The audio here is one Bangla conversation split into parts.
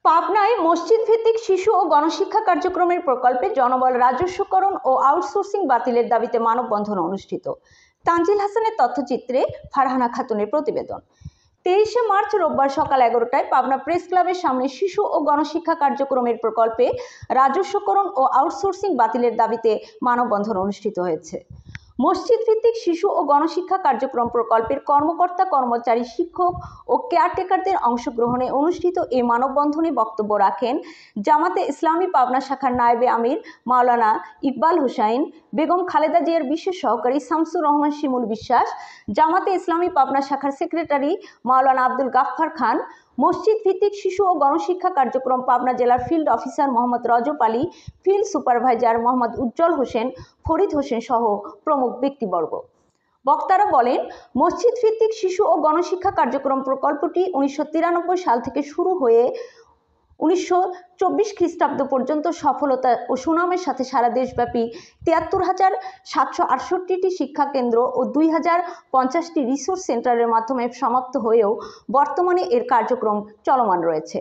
পাবনায় মসজিদ ভিত্তিক শিশু ও গণশিক্ষা কার্যক্রমের প্রকল্পে জনবল রাজস্বকরণ ও আউটসোর্সিং বাতিলের দাবিতে মানববন্ধন অনুষ্ঠিত। তানজিল হাসানের তথ্যচিত্রে ফারহানা খাতুনের প্রতিবেদন। 23শে মার্চ রোববার সকাল 11টায় পাবনা প্রেস ক্লাবের সামনে শিশু ও গণশিক্ষা কার্যক্রমের প্রকল্পে রাজস্বকরণ ও আউটসোর্সিং বাতিলের দাবিতে মানববন্ধন অনুষ্ঠিত হয়েছে। মসজিদ ভিত্তিক শিশু ও গণশিক্ষা কার্যক্রম প্রকল্পের কর্মকর্তা কর্মচারী শিক্ষক ও কেয়ারটেকারদের অংশগ্রহণে অনুষ্ঠিত এই মানববন্ধনে বক্তব্য রাখেন জামাতে ইসলামী পাবনা শাখার নায়েবে আমির মাওলানা ইকবাল হুসাইন, বেগম খালেদা জিয়ার বিশেষ সহকারী শামসুর রহমান শিমুল বিশ্বাস, জামাতে ইসলামী পাবনা শাখার সেক্রেটারি মাওলানা আব্দুল গাফফার খান, মসজিদ ভিত্তিক শিশু ও গণশিক্ষা কার্যক্রম পাবনা জেলার ফিল্ড অফিসার মোহাম্মদ রজব আলী, ফিল্ড সুপারভাইজার মোহাম্মদ উজ্জ্বল হোসেন, ফরিদ হোসেন সহ প্রমুখ ব্যক্তিবর্গ। বক্তারা বলেন, মসজিদ ভিত্তিক শিশু ও গণশিক্ষা কার্যক্রম প্রকল্পটি 1993 সাল থেকে শুরু হয়ে 1924 খ্রিস্টাব্দ পর্যন্ত সফলতা ও সুনামের সাথে সারা দেশব্যাপী 73,768টি শিক্ষা কেন্দ্র ও 2050টি রিসোর্স সেন্টারের মাধ্যমে সমাপ্ত হয়েও বর্তমানে এর কার্যক্রম চলমান রয়েছে।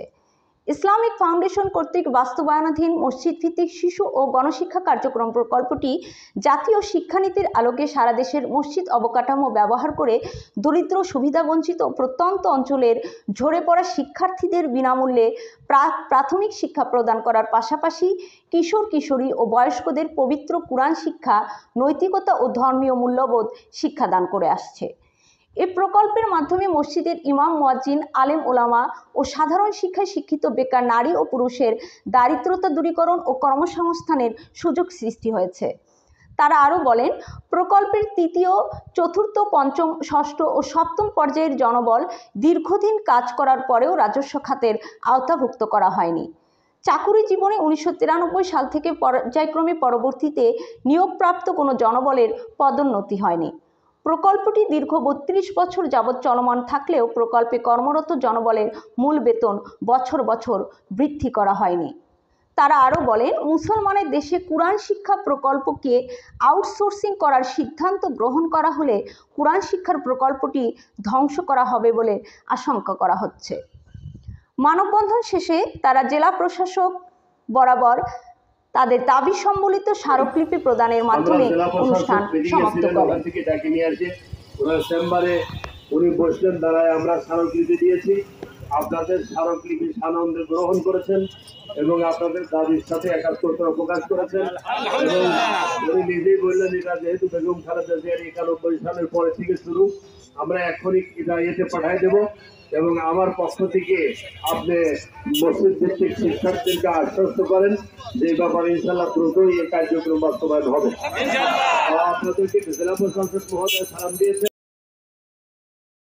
ইসলামিক ফাউন্ডেশন কর্তৃক বাস্তবায়নাধীন মসজিদ ভিত্তিক শিশু ও গণশিক্ষা কার্যক্রম প্রকল্পটি জাতীয় শিক্ষানীতির আলোকে সারা দেশের মসজিদ অবকাঠামো ব্যবহার করে দরিদ্র, সুবিধাবঞ্চিত প্রত্যন্ত অঞ্চলের ঝরে পড়া শিক্ষার্থীদের বিনামূল্যে প্রাথমিক শিক্ষা প্রদান করার পাশাপাশি কিশোর কিশোরী ও বয়স্কদের পবিত্র কুরআন শিক্ষা, নৈতিকতা ও ধর্মীয় মূল্যবোধ শিক্ষাদান করে আসছে। এই প্রকল্পের মাধ্যমে মসজিদের ইমাম, মুয়াজ্জিন, আলেম ওলামা ও সাধারণ শিক্ষায় শিক্ষিত বেকার নারী ও পুরুষের দারিদ্রতা দূরীকরণ ও কর্মসংস্থানের সুযোগ সৃষ্টি হয়েছে। তারা আরও বলেন, প্রকল্পের তৃতীয়, চতুর্থ, পঞ্চম, ষষ্ঠ ও সপ্তম পর্যায়ের জনবল দীর্ঘদিন কাজ করার পরেও রাজস্ব খাতের আওতাভুক্ত করা হয়নি। চাকুরি জীবনে 1993 সাল থেকে পর্যায়ক্রমে পরবর্তীতে নিয়োগপ্রাপ্ত কোনো জনবলের পদোন্নতি হয়নি। প্রকল্পটি দীর্ঘ 32 বছর যাবৎ চলমান থাকলেও প্রকল্পে কর্মরত জনবলের মূল বেতন বছর বছর বৃদ্ধি করা হয়নি। তারা আরও বলেন, মুসলমানের দেশে কুরআন শিক্ষা প্রকল্পকে আউটসোর্সিং করার সিদ্ধান্ত গ্রহণ করা হলে কুরআন শিক্ষার প্রকল্পটি ধ্বংস করা হবে বলে আশঙ্কা করা হচ্ছে। মানববন্ধন শেষে তারা জেলা প্রশাসক বরাবর তাদের দাবি সম্বলিত স্মারকলিপি প্রদানের মাধ্যমে অনুষ্ঠান সমাপ্ত করেন। চেম্বারে উনি বসলেন, দাঁড়ায় আমরা স্মারকলিপি দিয়েছি। আপনাদের স্মারকলিপি সানন্দে গ্রহণ করেছেন এবং আপনাদের দাবির সাথে একাত্মতা প্রকাশ করেছেন এবং উনি নিজেই বললেন, এটা যেহেতু বেগম খালেদা জিয়ার 91 সালের পরে থেকে শুরু, আমরা এখনই এটা ইয়েতে পাঠিয়ে দেব এবং আমার পক্ষ থেকে আপনি মসজিদ ভিত্তিক শিক্ষার্থীদেরকে আশ্বস্ত করেন যে ব্যাপারে ইনশাল্লাহ দ্রুতই এই কার্যক্রম বাস্তবায়ন হবে। আপনাদেরকে জেলা প্রশাসক মহোদয় সালাম দিয়েছেন।